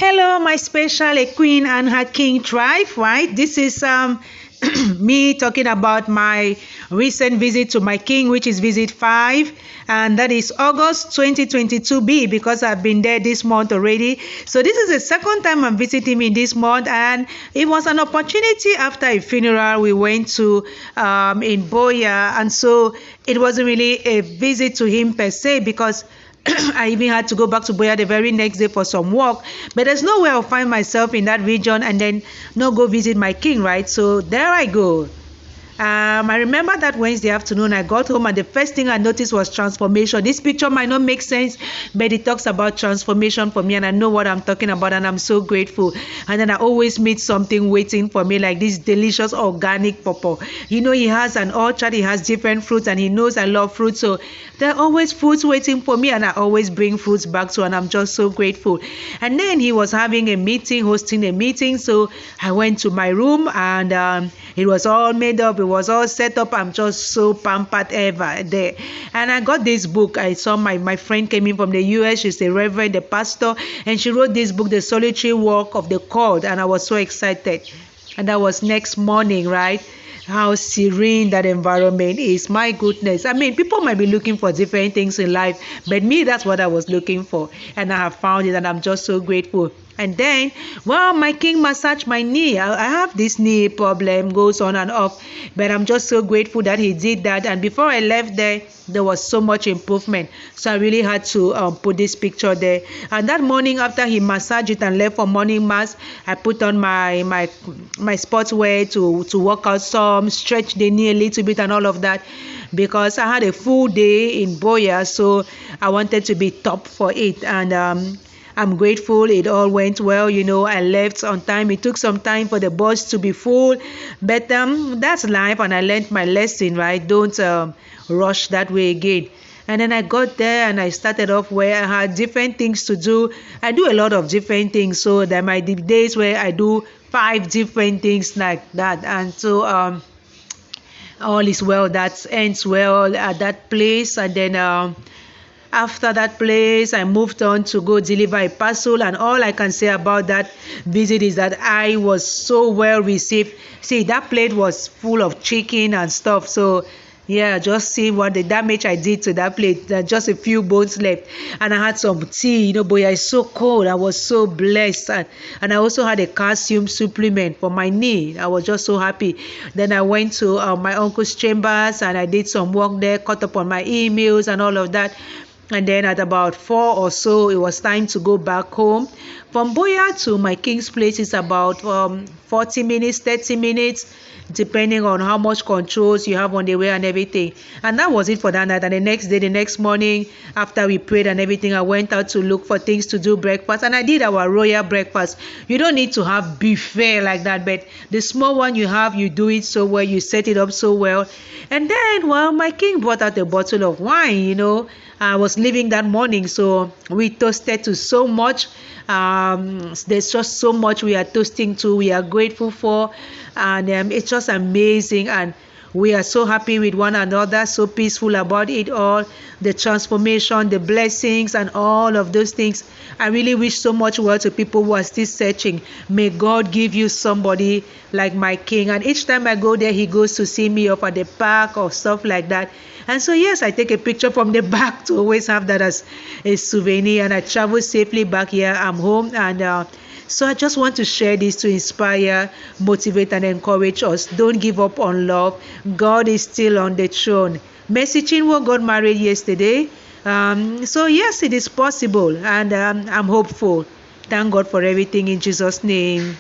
Hello, my special queen and her king tribe, right? This is me talking about my recent visit to my king, which is visit 5, and that is August 2022B because I've been there this month already. So this is the second time I'm visiting him in this month, and it was an opportunity after a funeral we went to in Boya, and so it wasn't really a visit to him per se because I even had to go back to Boya the very next day for some work, but there's no way I'll find myself in that region and then not go visit my king, right? So there I go. I remember that Wednesday afternoon I got home and the first thing I noticed was transformation. This picture might not make sense, but it talks about transformation for me and I know what I'm talking about and I'm so grateful. And then I always meet something waiting for me, like this delicious organic pawpaw. You know, he has an orchard, he has different fruits and he knows I love fruits, so there are always fruits waiting for me and I always bring fruits back to, and I'm just so grateful. And then he was having a meeting, hosting a meeting, so I went to my room and it was all made up, it was all set up. I'm just so pampered ever there. And I got this book. I saw my friend came in from the US. She's a reverend, a pastor, and she wrote this book, The Solitary Walk of the Called, and I was so excited. And that was next morning, right? How serene that environment is. My goodness. I mean, people might be looking for different things in life, but me, that's what I was looking for. And I have found it, and I'm just so grateful. And then, well, my king massaged my knee. I have this knee problem, goes on and off, but I'm just so grateful that he did that. And before I left there was so much improvement. So I really had to put this picture there. And that morning after he massaged it and left for morning mass, I put on my sportswear to work out some, stretch the knee a little bit and all of that, because I had a full day in Boya, so I wanted to be top for it. And I'm grateful it all went well. You know, I left on time. It took some time for the bus to be full, but that's life, and I learned my lesson, right? Don't rush that way again. And then I got there and I started off where I had different things to do. I do a lot of different things, so there might be days where I do 5 different things like that. And so all is well that ends well at that place. And then after that place, I moved on to go deliver a parcel, and all I can say about that visit is that I was so well received. See, that plate was full of chicken and stuff, so yeah, just see what the damage I did to that plate. Just a few bones left, and I had some tea. You know, boy, it's so cold. I was so blessed, and I also had a calcium supplement for my knee. I was just so happy. Then I went to my uncle's chambers and I did some work there, caught up on my emails and all of that. And then at about 4 or so, it was time to go back home. From Boya to my king's place is about 40 minutes, 30 minutes, depending on how much controls you have on the way and everything. And that was it for that night. And the next day, the next morning, after we prayed and everything, I went out to look for things to do breakfast. And I did our royal breakfast. You don't need to have buffet like that, but the small one you have, you do it so well, you set it up so well. And then, well, my king brought out a bottle of wine, you know. I was leaving that morning, so we toasted to so much. There's just so much we are toasting to, we are grateful for, and it's just amazing. And we are so happy with one another, so peaceful about it all, the transformation, the blessings, and all of those things. I really wish so much well to people who are still searching. May God give you somebody like my king. And each time I go there, he goes to see me up at the park or stuff like that. And so, yes, I take a picture from the back to always have that as a souvenir. And I travel safely back here. I'm home. And so I just want to share this to inspire, motivate, and encourage us. Don't give up on love. God is still on the throne. Mercy Chinwo got married yesterday. So yes, it is possible. And I'm hopeful. Thank God for everything in Jesus' name.